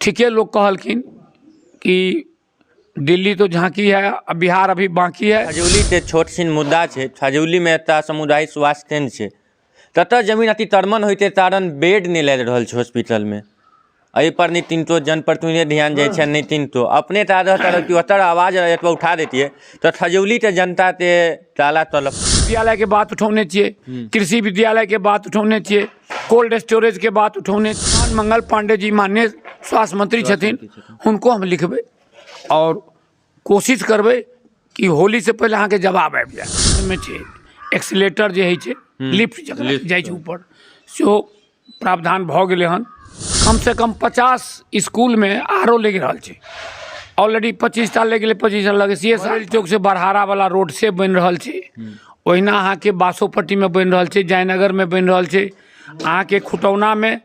ठीके लोग कहलखिन कि दिल्ली तो झांकी है, अब बिहार अभी बाकी है। खजौली के छोट छिन मुद्दा है। खजौली में एक सामुदायिक स्वास्थ्य केंद्र है, ततः जमीन अति तरमन होते कारण बेड नहीं ले रहा है हॉस्पिटल में। एहि पर नहीं तीनटो जनप्रतिनिधि ध्यान जाए छे, नहीं तीनटो अपने कि ओतर आवाज उठा देती तो खजौली के जनता के ताला तलब। विद्यालय के बात उठौने चाहिए, कृषि विद्यालय के बात उठौने चाहिए, कोल्ड स्टोरेज के बात उठौने। मंगल पांडे जी माननीय स्वास्थ्य मंत्री छथिन, उनको हम लिखबे और कोशिश करबे कि होली से पहले अहाँ के जवाब आबि जाए। में छे एक्सीलेटर जे है छे, लिफ्ट जकरा जाय छे ऊपर, सेहो प्रावधान भ गेलै हन। कम से कम 50 स्कूल में आरो लग रहा है, ऑलरेडी 25 साल लगे, 25 साल लगे। सीएसआर चौक से बरहारा वाला रोड से बन रहा है, ओहिना अहाँ के बासोपट्टी में बन रहा है, जयनगर में बन रहा है, अहाँ के खुटौना में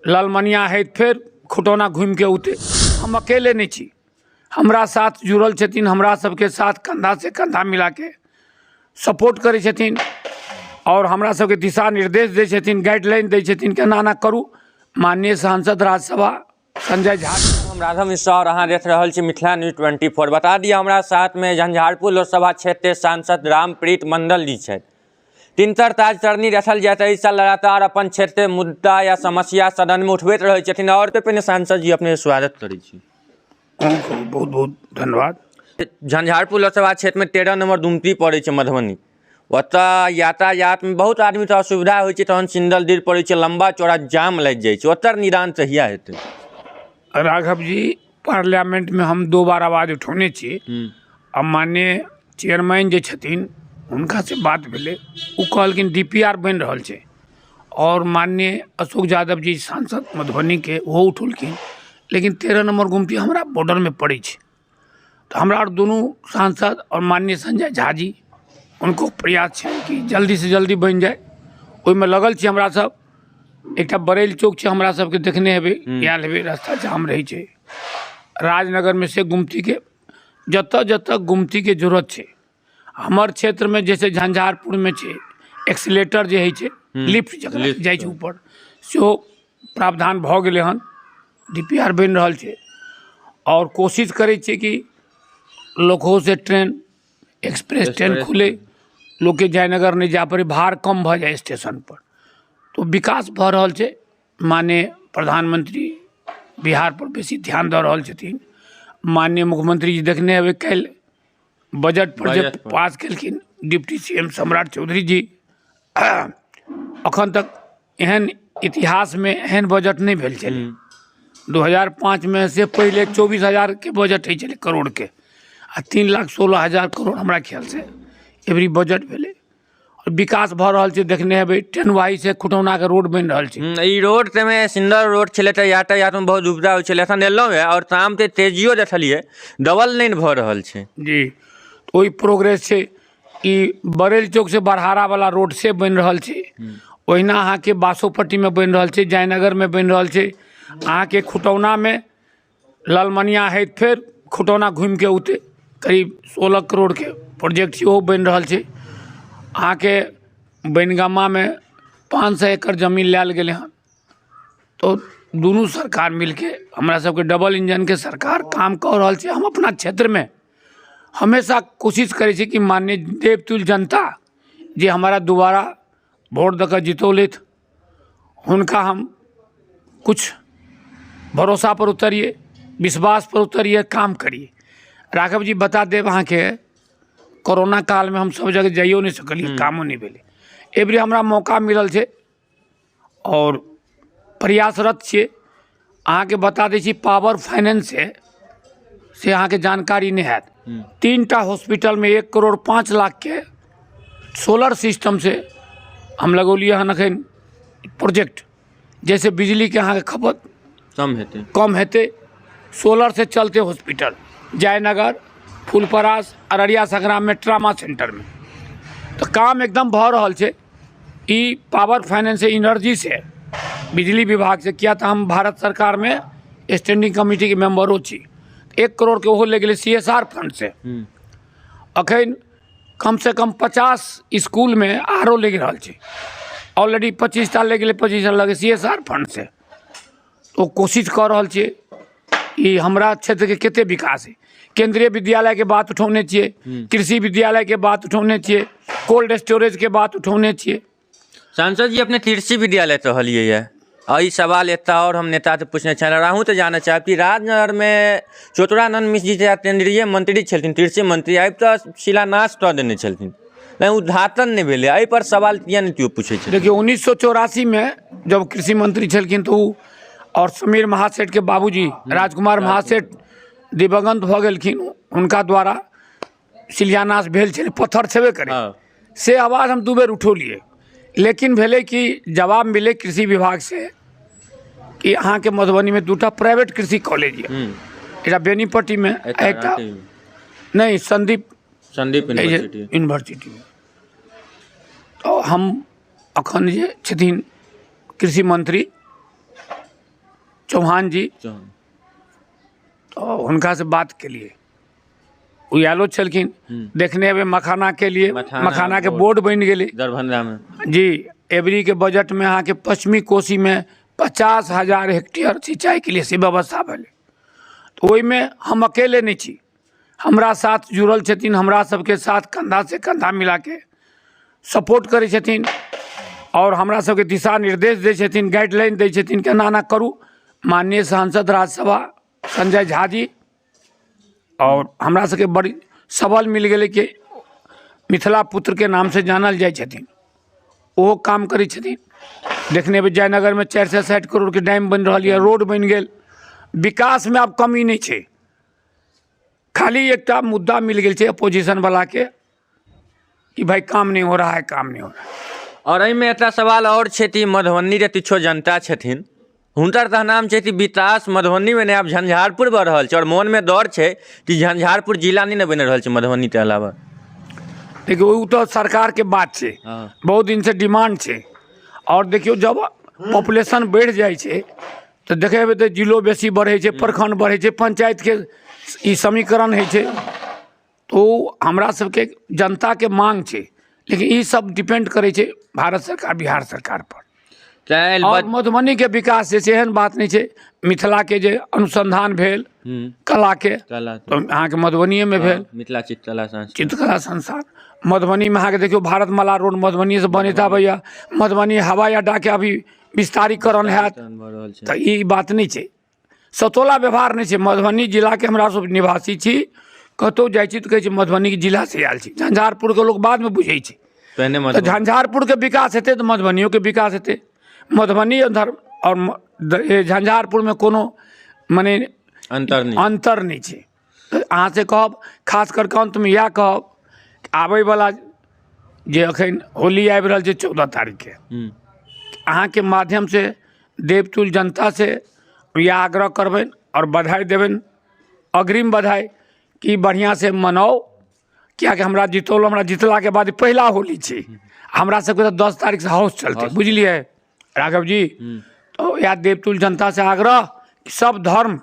लालमनिया है, फिर खुटौना घूम के उते। हम अकेले नहीं छी, हमरा साथ जुड़ल छथिन, हमरा सबके साथ कंधा से कंधा मिला के सपोर्ट करे छथिन और हमरा सबके दिशा निर्देश दे छथिन, गाइडलाइन दे छथिन कि ना करू। माननीय सांसद राज्यसभा संजय झा, हम राघव मिश्रा और अहाँ देख रहा छी मिथिला न्यूज 24। बता दिया हमारा साथ में झंझारपुर लोकसभा क्षेत्र के सांसद रामप्रीत मंडल जी है। तीनतर ताज तरनी रखल जाए, इस साल लगातार अपन क्षेत्र मुद्दा या समस्या सदन में उठबैत रहे छथिन और पे सांसद जी अपने स्वागत करै छी। बहुत बहुत धन्यवाद। झंझारपुर लोकसभा क्षेत्र में 13 नंबर दुमती पड़े छै मधुबनी, ओतऽ यातायात में बहुत आदमी तो असुविधा होइ छै, तहन सिंदल दिर पड़े छै, लंबा चौड़ा जाम लग जाए छै, ओतर निदान कहिया हेतै? राघव जी, पार्लियामेंट में हम 2 बार आवाज उठौने छी। अब माननीय चेयरमैन जे छथिन उनका से बात भेले, वो कहलखिन डीपीआर बन रहा है और माननीय अशोक यादव जी सांसद मधुबनी के वो उठौलखिन, लेकिन 13 नंबर गुमती हमारा बॉर्डर में पड़े छै। तो हमरा और दोनों सांसद और माननीय संजय झा जी उनको प्रयास है कि जल्दी से जल्दी बन जाए, ओहिमे लगल छी हमरा सब। एक बरेल चौक छै, हमरा सबके देखने हेबे, आयल हेबे, रास्ता जाम रही छै। राजनगर में से गुमती के जतऽ जतऽ गुमती के जरूरत छै, हमार क्षेत्र में जैसे झंझारपुर में छै एक्सीलेटर जे है छै, लिफ्ट जकरा जाय छै ऊपर, सेहो प्रावधान भ गेलै हन, डीपीआर बन रहा है और कोशिश करे छै कि लोको से ट्रेन एक्सप्रेस ट्रेन खुले, लोग के जयनगर नहीं जा पड़े, भार कम भ जाए स्टेशन पर। तो विकास भ रहा है। माननीय प्रधानमंत्री बिहार पर बेसी ध्यान दे रहा छथिन। माननीय मुख्यमंत्री जी देखने हेबे कल बजट प्रोजेक्ट पास केलखिन, डिप्टी सीएम सम्राट चौधरी जी। अखन तक एहन इतिहास में एहन बजट नहीं भेल छलै। 2005 में से पहले 24,000 के बजट है चले करोड़ के, आ 3,16,000 करोड़ हमारा ख्याल से एवरी बजट भेले और विकास भ रहा है। देखने हेबे टेनवाही से खुटौना के रोड बन रहा है। ई रोड में सुंदर रोड छले, यातायात में बहुत दुविधा हो छले, एखन एलौ है और काम ते तेजियो देखलिए, डबल लाइन भ रहल छै जी। तो वही प्रोग्रेस छै। ई बरेल चौक से बरहारा वाला रोड से बन रहा है, ओहिना अहाँ के बासोपट्टी में बन रहा है, जयनगर में बन रहा है, अहाँ के खुटौना में लालमनिया है, फिर खुटौना घूम के उते करीब 16 करोड़ के प्रोजेक्ट सेहो बन रहा है। अहाँ के बनगामा में 500 एकड़ जमीन लायल गेले हन। तो दोनों सरकार मिलके हमरा सबके डबल इंजन के सरकार काम कर रहा है। हम अपना क्षेत्र में हमेशा कोशिश करे छी कि माननीय देवतुल्य जनता जे हमारा दोबारा वोट दे जितौलथ, उनका हम कुछ भरोसा पर उतरिए, विश्वास पर उतरिए, काम करिए। राघव जी बता देव अहाँ के कोरोना काल में हम सब जगह जाइयो नहीं सकलिए, कामो नहीं भेले। एवरी हमरा मौका मिलल छै और प्रयासरत छियै। अहाँ के बता दै छी पावर फाइनेंस से अहाँ के जानकारी नहीं हैत। 3टा हॉस्पिटल में 1 करोड़ 5 लाख के सोलर सिस्टम से हम लगौलिए हन अखन प्रोजेक्ट, जैसे बिजली के अहाँ के खपत कम हेतै, सोलर से चलते हॉस्पिटल जयनगर, फुलपरास, अररिया संग्राम में ट्रामा सेंटर में। तो काम एकदम भ रहा है। ई पावर फाइनेंस एनर्जी से बिजली विभाग से किया था, हम भारत सरकार में स्टैंडिंग कमेटी के मेंबरो छी। 1 करोड़ के ओहो ले गेलै CSR फंड से। अखन कम से कम 50 स्कूल में आरो लग रहा है, ऑलरेडी 25 साल लगे, 25 साल लगे CSR फंड से। तो कोशिश कर रहा है कि हमरा क्षेत्र के कते विकास है। केंद्रीय विद्यालय के बात उठौने छियै, कृषि विद्यालय के बात उठौने छियै, कोल्ड स्टोरेज के बात उठौने छियै। सांसद जी अपने कृषि विद्यालय रहलिए है, और सवाल एता और हम नेता से पूछने चाहिए रहूँ तो जानना चाहब कि राजनगर में चोतुरानंद मिश्र जी केंद्रीय मंत्री छलथिन, कृषि मंत्री आबि तो शिलान्यास कऽ देने छलथिन, नहीं उद्घाटन नहीं भेलै, एहि पर सवाल किया नहीं केओ पूछे छै। देखिए 1984 में जब कृषि मंत्री छलखिन तो उ और समीर महासेठ के बाबूजी राजकुमार महासेठ दिवंगत भऽ गेलखिन, हुनका द्वारा शिलान्यास भेल छलै, पत्थर छेबे करे। से आवाज़ हम 2 बेर उठौलिए, लेकिन भेले कि जवाब मिले कृषि विभाग से कि अहाँ के मधुबनी में 2टा प्राइवेट कृषि कॉलेज है, एक बेनीपट्टी में, एक नहीं संदीप यूनिवर्सिटी में। तो हम अखन जे छथिन कृषि मंत्री चौहान जी, तो हुनका से बात के लिए उयालो छलखिन, देखने अबे मखाना के लिए, मखाना के बोर्ड बन गए दरभंगा में जी। एवरी के बजट में अहाँ के पश्चिमी कोसी में 50,000 हेक्टेयर सिंचाई के लिए से व्यवस्था भेल। तो ओहि में हम अकेले नहीं छी, हमरा साथ जुड़ल छथिन, हमरा सबके साथ कंधा से कंधा मिला के सपोर्ट करै छथिन और हमरा सबके दिशा निर्देश दै छथिन, गाइडलाइन दै छथिन, केना ना करू। माननीय सांसद राज्यसभा संजय झा जी और हमरा सबके बड़ी सबल मिल गए कि मिथिला पुत्र के नाम से जानल जाइ छथिन, ओहो काम करै छथिन। देखने में जयनगर में 460 करोड़ के डैम बन रहा है, रोड बन गए, विकास में अब कमी नहीं है। खाली एक मुद्दा मिल गया अपोजिशन वाला के कि भाई काम नहीं हो रहा है, काम नहीं हो रहा है। और एहिमे एकटा सवाल और छै कि मधुबनी रे किछो जनता छथिन, हुनकर कहनाम छै कि विकास मधुबनी में नहीं, आब झंझारपुर बढ़ रहल छै, और मन में डर छै कि झंझारपुर जिला नहीं बन रहल छै मधुबनी के अलावा। देखिए वो तो सरकार के बात छै, बहुत दिन से डिमांड छै। और देखियो जब पॉपुलेशन बढ़ जाए छै तो देखेबे तो जिलो बेसी बढ़े छै, प्रखंड बढ़े छै, पंचायत के ई समीकरण है छै। तो हमरा सबके जनता के मांग छै, लेकिन ई सब डिपेंड करे छै भारत सरकार बिहार सरकार पर। और मधुबनी के विकास जैसे एहन बात नहीं छै, मिथिला के जे अनुसंधान भेल कला के तो अहाँ के मधुबनी में भेल, मिथिला चित्रकला संस्थान मधुबनी में। अहाँ के देखियो भारतमाला रोड मधुबनी से बनेता भैया, मधुबनी हवाई अड्डा के अभी विस्तारीकरण हैत, तो ई बात नहीं छै। सतोला व्यवहार नहीं छै। मधुबनी जिला के हमरा सब निवासी छी, कतौ जाइ छी तो कहै छै मधुबनी के जिला से आयल छी। झंझारपुर के लोग बाद में बुझे छै, तो झंझारपुर के विकास हेतै तो मधुबनियों के विकास हेतै। मधुबनी और झंझारपुर में कोनो माने अंतर नहीं छै। अहाँ से कहब खास करके अंत में इएह कहब, आबै वाला जे अखन होली आबि रहल छै 14 तारीख के, अहाँ के माध्यम से देवतुल जनता से यह आग्रह करबनि और बधाई देबनि, अग्रिम बधाई कि बढ़िया से मनाओ, क्या कि हमरा जितौल, हमरा जितला के बाद पहला होली छै। हमरा सबके तो 10 तारीख से हाउस चलते, बुझलिए राघव जी। तो या देवतुल जनता से आग्रह कि सब धर्म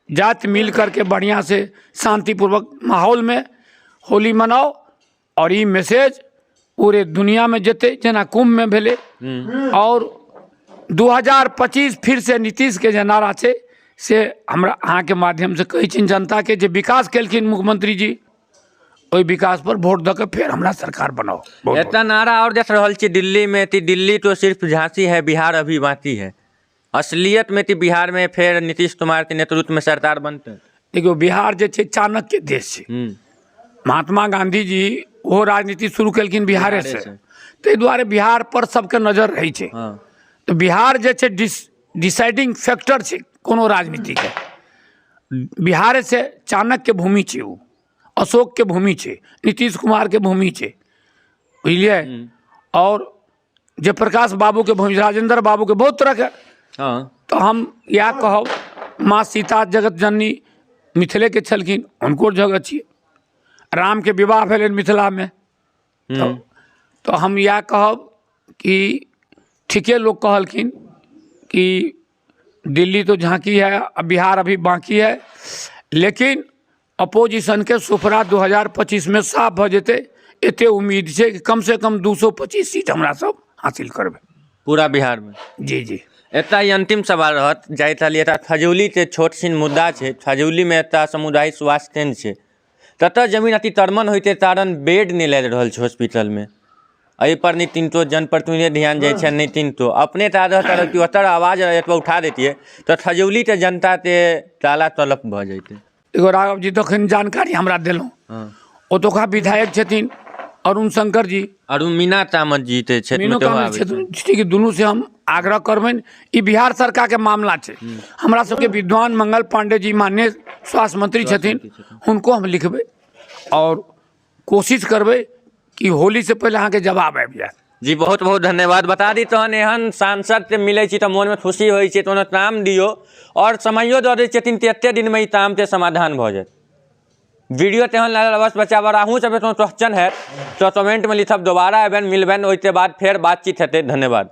जाति मिल करके बढ़िया से शांतिपूर्वक माहौल में होली मनाओ, और ये मैसेज पूरे दुनिया में जेते, जना कुंभ में भेले। और 2025 फिर से नीतीश के जे नारा छै से हमरा अहाँ के माध्यम से कहै छी जनता के, जे विकास केलखिन मुख्यमंत्री जी, ओहि विकास पर वोट दऽ के फिर हमरा सरकार बनाओ। एता नारा और देख रहल छी दिल्ली में, दिल्ली तो सिर्फ झांसी है, बिहार अभी बाकी है। असलियत में बिहार में फिर नीतीश कुमार के नेतृत्व में सरकार बनते। देखियो बिहार जे छै चाणक्य देश छै, महात्मा गांधी जी वो राजनीति शुरू केलखिन बिहारे से, ताहि दुआरे बिहार पर सबके नजर रहै छै। तो बिहार जे छै डिसाइडिंग फैक्टर छै कोनो राजनीति के। बिहार से चाणक्य भूमि छै, वो अशोक के भूमि छै, नीतीश कुमार के भूमि छै, बुझलिए। और जयप्रकाश बाबू के भूमि, राजेंद्र बाबू के, बहुत तरह के। तो हम यह कहब, माँ सीता जगत जननी मिथिले के छलखिन, हुनको जगह छियै। राम के विवाह भेलनि मिथिला में। तो हम यह कहब कि ठीके लोग कहलखिन कि दिल्ली तो झांकी है, बिहार अभी बाकी है, लेकिन अपोजिशन के सुफरा 2025 में साफ भ जेते, एते उम्मीद है कि कम से कम 225 सीट हमरा सब हासिल करबे पूरा बिहार में। जी जी। एतय ई अंतिम सवाल रहत जाइत रहलियै एतय खजौली के छोट छिन मुद्दा छै। खजौली में एतय सामुदायिक स्वास्थ्य केंद्र छै, ततऽ जमीन अतिक्रमण होइते कारण बेड नहीं लग रहल छै हॉस्पिटल में। एहि पर नहीं तीनटो जनप्रतिनिधि ध्यान जाइ छै, नहीं तीनटो अपने टा रहता कि ओतर आवाज एतबा उठा देतियै तो खजौली के जनता के ताला तलप भऽ जैते। एगो राघव जी तखन जानकारी हमरा देलहुँ, ओतुका विधायक छथिन अरुण शंकर जी, अरुण मीना तामत जी के क्षेत्र में ठीक, दुनू से हम आग्रह करबनि। ई बिहार सरकार के मामला छै। हमरा सबके विद्वान मंगल पांडे जी माननीय स्वास्थ्य मंत्री छथिन, हुनको हम लिखबै और कोशिश करबै कि होली से पहले अहाँ के जवाब आबि जाए। जी बहुत बहुत धन्यवाद। बता दी तहन एहन सांसद से मिलै छी तऽ मोन में खुशी होइ छै, तो ताम दियो और समयो दऽ दै छथिन तऽ एते दिन में ई ताम के समाधान भऽ जायत। वीडियो तेहन लागल अवश्य बचाव, अहूँ सब क्वेश्चन है तो कमेंट में लिखब, दोबारा एबन मिलबन, ओहिके बाद फेर बातचीत हेतै। धन्यवाद।